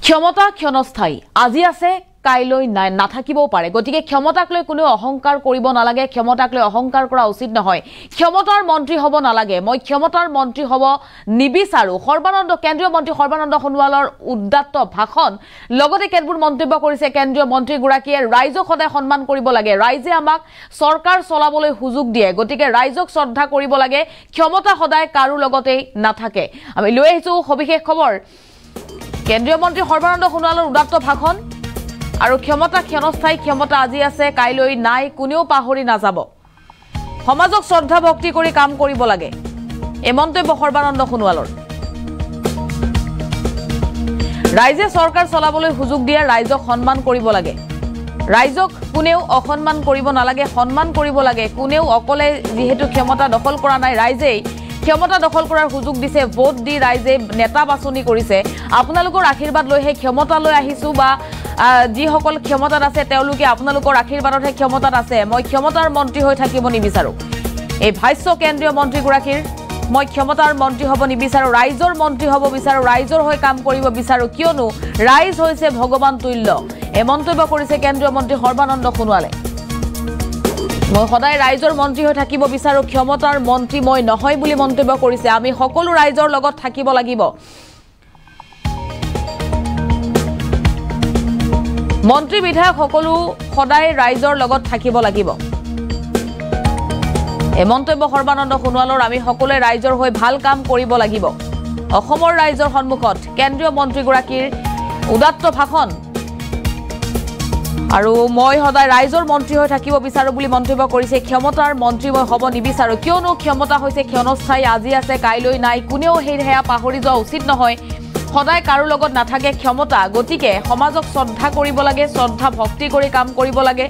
ক্ষমতা ক্ষণস্থায়ী আজি আছে কাইলৈ নাই নাথাকিবও পাৰে গতিকে ক্ষমতাক লৈ কোনো অহংকাৰ কৰিব নালাগে ক্ষমতাক লৈ অহংকাৰ কৰা উচিত নহয় ক্ষমতাৰ মন্ত্ৰী হ'ব নালাগে মই ক্ষমতাৰ মন্ত্ৰী হ'ব নিবিচাৰো সৰ্বানন্দ কেন্দ্ৰীয় মন্ত্ৰী সৰ্বানন্দ সোণোৱালৰ উদ্দাত্ত ভাষণ লগতে কেতবোৰ মন্তব্য কৰিছে কেন্দ্ৰীয় মন্ত্ৰী গৰাকীয়ে ৰাইজক সদায় সন্মান কৰিব লাগে ৰাইজে আমাক সৰকাৰ চলাবলৈ সুযোগ দিয়ে গতিকে ৰাইজক শ্ৰদ্ধা কৰিব লাগে ক্ষমতা সদায় কাৰো লগতে নাথাকে আমি লৈ আহিছো সবিশেষ খবৰ কেন্দ্ৰীয় মন্ত্ৰী সৰ্বানন্দ সোণোৱালৰ উদ্দাত্ত ভাষণ আৰু ক্ষমতা ক্ষণস্থায়ী ক্ষমতা আজি আছে কাইলৈ নাই কোনেও পাহৰি নাযাব সমাজক শ্ৰদ্ধা ভক্তি কৰি কাম কৰিব লাগে এই মন্তব্য সৰ্বানন্দ সোণোৱালৰ ৰাইজে চৰকাৰ চলাবলৈ সুযোগ দিয়ে ৰাইজক সন্মান কৰিব লাগে ৰাইজক কোনেও অসন্মান কৰিব নালাগে সন্মান কৰিব লাগে কোনেও অকলে যেহেতু ক্ষমতা দখল কৰা নাই ৰাইজেই ক্ষমতা দখল কৰাৰ সুযোগ দিছে ভোট দি ৰাইজে নেতা বাছনি কৰিছে আপোনালোকৰ আশীৰ্বাদ লৈ হে ক্ষমতা লৈ আহিছো বা যিসকল ক্ষমতাত আছে তেওঁলোকে আপোনালোকৰ আশীৰ্বাদতহে ক্ষমতাত আছে মই ক্ষমতাৰ মন্ত্ৰী হৈ থাকিব নিবিচাৰো এই ভাষ্য কেন্দ্ৰীয় মন্ত্ৰী গৰাকীৰ মই ক্ষমতাৰ মন্ত্ৰী হ'ব নিবিচাৰো ৰাইজৰ মন্ত্ৰী হ'ব বিচাৰো ৰাইজৰ হৈ কাম কৰিব বিচাৰো কিয়নো ৰাইজ হৈছে ভগৱান তুল্য এই মন্তব্য কৰিছে কেন্দ্ৰীয় মন্ত্ৰী সৰ্বানন্দ সোণোৱালে মই সদায় ৰাইজৰ মন্ত্ৰী হৈ থাকিব বিচাৰো ক্ষমতাৰ মন্ত্ৰী মই নহয় বুলি মন্তব্য কৰিছে আমি সকলো ৰাইজৰ লগত থাকিব লাগিব মন্ত্ৰী বিধায়ক সকলো সদায় ৰাইজৰ লগত থাকিব লাগিব এই মন্তব্য সৰ্বানন্দ সোণোৱালৰ আমি সকলোৱে ৰাইজৰ হৈ ভাল কাম কৰিব লাগিব অসমৰ ৰাইজৰ সন্মুখত কেন্দ্ৰীয় মন্ত্ৰী গৰাকীৰ উদাত্ত ভাষণ আৰু মই সদায় ৰাইজৰ মন্ত্ৰী হৈ থাকিব বিচাৰো বুলি মন্তব্য কৰিছে ক্ষমতাৰ মন্ত্ৰী মই হ'ব নিবিচাৰো কিয়নো ক্ষমতা হৈছে ক্ষণস্থায়ী আজি আছে কাইলৈ নাই কোনেও হেয়া পাহৰি যোৱা উচিত নহয় সদায় কাৰো লগত নাথাকে ক্ষমতা গতিকে সমাজক শ্ৰদ্ধা কৰিব লাগে শ্ৰদ্ধা ভক্তি কৰি কাম কৰিব লাগে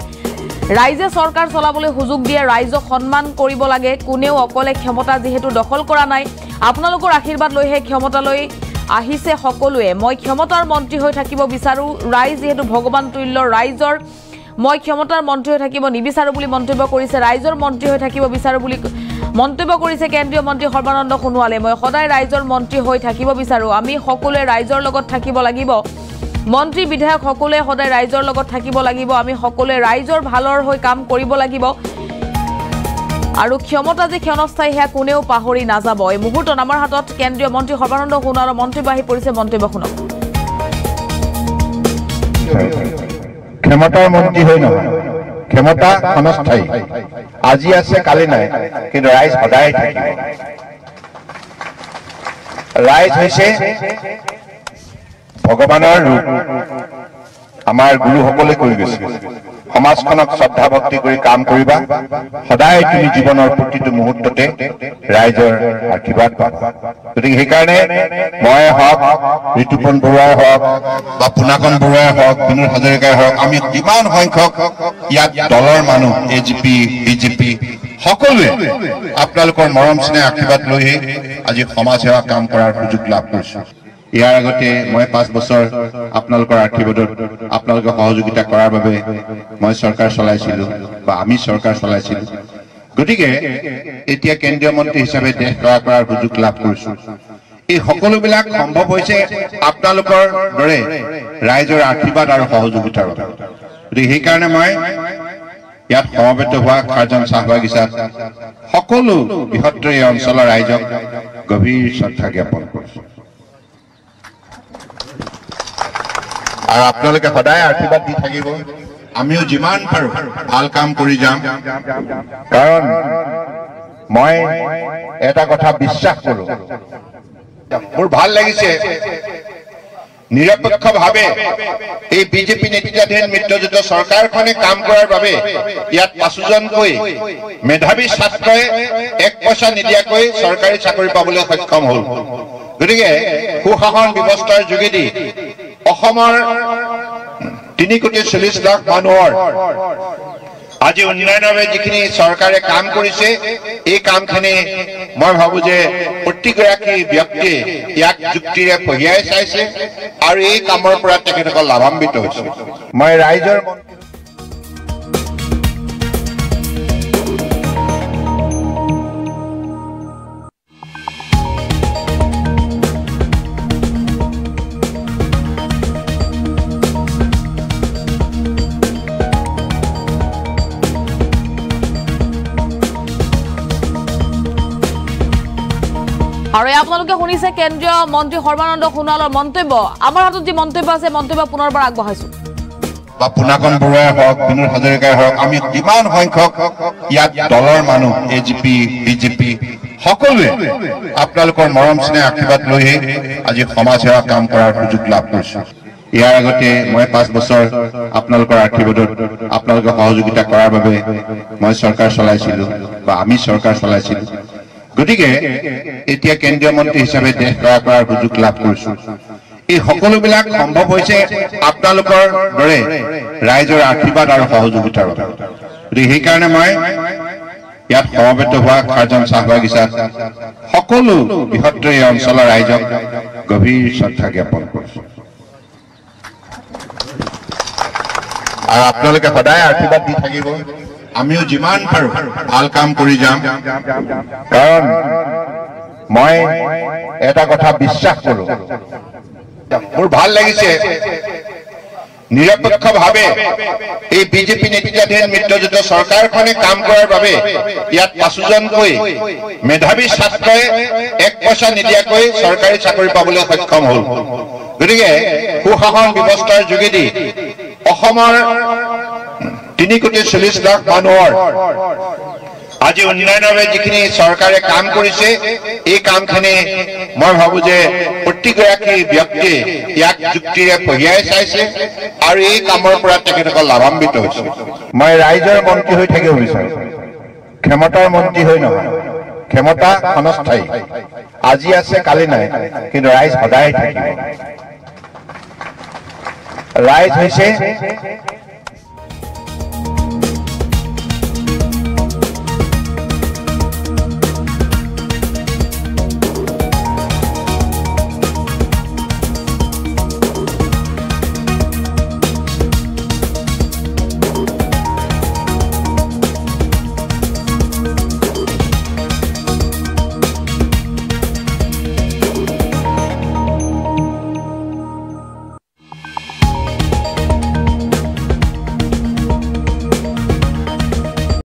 ৰাইজে চৰকাৰ চলাবলৈ সুযোগ দিয়ে ৰাইজক সন্মান কৰিব লাগে কোনেও অকলে ক্ষমতা যেহেতু দখল কৰা নাই আপোনালোকৰ আশীৰ্বাদ লৈহে ক্ষমতালৈ আহিছে সকলোৱে মই ক্ষমতাৰ মন্ত্ৰী হৈ থাকিব বিচাৰো ৰাইজ যেহেতু ভগৱান তুল্য ৰাইজৰ মই ক্ষমতাৰ মন্ত্ৰী হৈ থাকিব নিবিচাৰো বুলি মন্তব্য কৰিছে ৰাইজৰ মন্ত্ৰী হৈ থাকিব বিচাৰো বুলি মন্তব্য কৰিছে কেন্দ্ৰীয় মন্ত্ৰী সৰ্বানন্দ সোণোৱালে মই সদায় ৰাইজৰ মন্ত্ৰী হৈ থাকিব বিচাৰো আমি সকলোৱে ৰাইজৰ লগত থাকিব লাগিব মন্ত্ৰী বিধায়ক সকলোৱে সদায় ৰাইজৰ লগত থাকিব লাগিব আমি সকলোৱে ৰাইজৰ ভালৰ হৈ কাম কৰিব লাগিব আৰু ক্ষমতা যে ক্ষণস্থায়ী হেয়া কোনেও পাহৰি নাযাব এই মুহূৰ্তত আমাৰ হাতত কেন্দ্ৰীয় মন্ত্ৰী সৰ্বানন্দ সোণোৱালৰ মন্তব্য আহি পৰিছে মন্তব্য শুনক ক্ষমতাৰ মন্ত্ৰী হৈ নহয় ক্ষমতা ক্ষণস্থায়ী আজি আছে কালি নাই কিন্তু ৰাইজ সদায় থাকিব ৰাইজ হৈছে ভগৱানৰ ৰূপ আমাৰ গুৰুসকলে কৈ গৈছে সমাজখনক শ্ৰদ্ধা ভক্তি কৰি কাম কৰিবা সদায় তুমি জীৱনৰ প্ৰতিটো মুহূৰ্ততে ৰাইজৰ আশীৰ্বাদ পাবা গতিকে সেইকাৰণে মই হওক ঋতুপন বৰুৱাই হওক বা পুনাকন বৰুৱাই হওক বিনোদ হাজৰিকাই হওক আমি যিমান সংখ্যক ইয়াত দলৰ মানুহ এজিপি বিজেপি সকলোৱে আপোনালোকৰ মৰম স্নেহ আশীৰ্বাদ লৈহে আজি সমাজ সেৱা কাম কৰাৰ সুযোগ লাভ কৰিছো ইয়াৰ আগতে মই 5 বছৰ আপোনালোকৰ আশীৰ্বাদত আপোনালোকে সহযোগিতা কৰাৰ বাবে মই চৰকাৰ চলাইছিলো বা আমি চৰকাৰ চলাইছিলো গতিকে এতিয়া কেন্দ্ৰীয় মন্ত্ৰী হিচাপে দেশ সেৱা কৰাৰ সুযোগ লাভ কৰিছো এই সকলোবিলাক সম্ভৱ হৈছে আপোনালোকৰ দৰে ৰাইজৰ আশীৰ্বাদ আৰু সহযোগিতাৰ বাবে গতিকে সেইকাৰণে মই ইয়াত সমবেত হোৱা খাৰজন চাহ বাগিচাত সকলো বৃহত্তৰ এই অঞ্চলৰ ৰাইজক গভীৰ শ্ৰদ্ধা জ্ঞাপন কৰিছো আৰু আপোনালোকে সদায় আশীৰ্বাদ দি থাকিব আমিও যিমান পাৰো ভাল কাম কৰি যাম কাৰণ মই এটা কথা বিশ্বাস কৰো মোৰ ভাল লাগিছে নিৰপেক্ষভাৱে এই বিজেপি নেতৃত্বাধীন মিত্ৰজোঁট চৰকাৰখনে কাম কৰাৰ বাবে ইয়াত 5জনকৈ মেধাৱী ছাত্ৰই 1 পইচা নিদিয়াকৈ চৰকাৰী চাকৰি পাবলৈ সক্ষম হ'ল গতিকে সুশাসন ব্যৱস্থাৰ যোগেদি অসমৰ 3,40,00,000 মানুহৰ আজি উন্নয়নৰ বাবে যিখিনি চৰকাৰে কাম কৰিছে এই কামখিনি মই ভাবো যে প্ৰতিগৰাকী ব্যক্তিয়ে ইয়াক যুক্তিৰে পঢ়িয়াই চাইছে আৰু এই কামৰ পৰা তেখেতসকল লাভান্বিত হৈছে মই ৰাইজৰ আৰু আপোনালোকে শুনিছে কেন্দ্ৰীয় মন্ত্ৰী সৰ্বানন্দ সোণোৱালৰ মন্তব্য। আমাৰ হাতত যি মন্তব্য আছে মন্তব্য পুনৰবাৰ আগবঢ়াইছো। বা পুনাকন বৰুৱাই হওক, বিনোদ হাজৰিকাই হওক, আমি কিমান সংখ্যক ইয়াত দলৰ মানুহ এজিপি বিজেপি সকলোৱে আপোনালোকৰ মৰম স্নেহ আশীৰ্বাদ লৈহে আজি সমাজ সেৱা কাম কৰাৰ সুযোগ লাভ কৰিছো। ইয়াৰ আগতে মই 5 বছৰ আপোনালোকৰ আশীৰ্বাদত আপোনালোকে সহযোগিতা কৰাৰ বাবে মই চৰকাৰ চলাইছিলো বা আমি চৰকাৰ চলাইছিলো। গতিকে এতিয়া কেন্দ্ৰীয় মন্ত্ৰী হিচাপে দেশ সেৱা কৰাৰ সুযোগ লাভ কৰিছো। এই সকলোবিলাক সম্ভৱ হৈছে আপোনালোকৰ দৰে ৰাইজৰ আশীৰ্বাদ আৰু সহযোগিতাৰ বাবে। গতিকে সেইকাৰণে মই ইয়াত সমবেত হোৱা খাৰজন চাহ বাগিচাত সকলো বৃহত্তৰ এই অঞ্চলৰ ৰাইজক গভীৰ শ্ৰদ্ধা জ্ঞাপন কৰিছো। আৰু আপোনালোকে সদায় আশীৰ্বাদ দি থাকিব। আমিও যিমান পাৰো ভাল কাম কৰি যাম, কাৰণ মই এটা কথা বিশ্বাস কৰো। মোৰ ভাল লাগিছে নিৰপেক্ষভাৱে এই বিজেপি নেতৃত্বাধীন মিত্ৰজোঁট চৰকাৰখনে কাম কৰাৰ বাবে ইয়াত 5জনকৈ মেধাৱী ছাত্ৰই 1 পইচা নিদিয়াকৈ চৰকাৰী চাকৰি পাবলৈ সক্ষম হ'ল। গতিকে সুশাসন ব্যৱস্থাৰ যোগেদি অসমৰ 3,40,00,000 মানুহৰ আজি উন্নয়নৰ বাবে যিখিনি চৰকাৰে কাম কৰিছে, এই কামখিনি মই ভাবো যে প্ৰতিগৰাকী ব্যক্তিয়ে ইয়াক যুক্তিৰে পঢ়িয়াই চাইছে আৰু এই কামৰ পৰা তেখেতসকল লাভান্বিত হৈছে। মই ৰাইজৰ মন্ত্ৰী হৈ থাকিব বিচাৰো, ক্ষমতাৰ মন্ত্ৰী হৈ নহয়। ক্ষমতা ক্ষণস্থায়ী, আজি আছে কালি নাই, কিন্তু ৰাইজ সদায় থাকিব। ৰাইজ হৈছে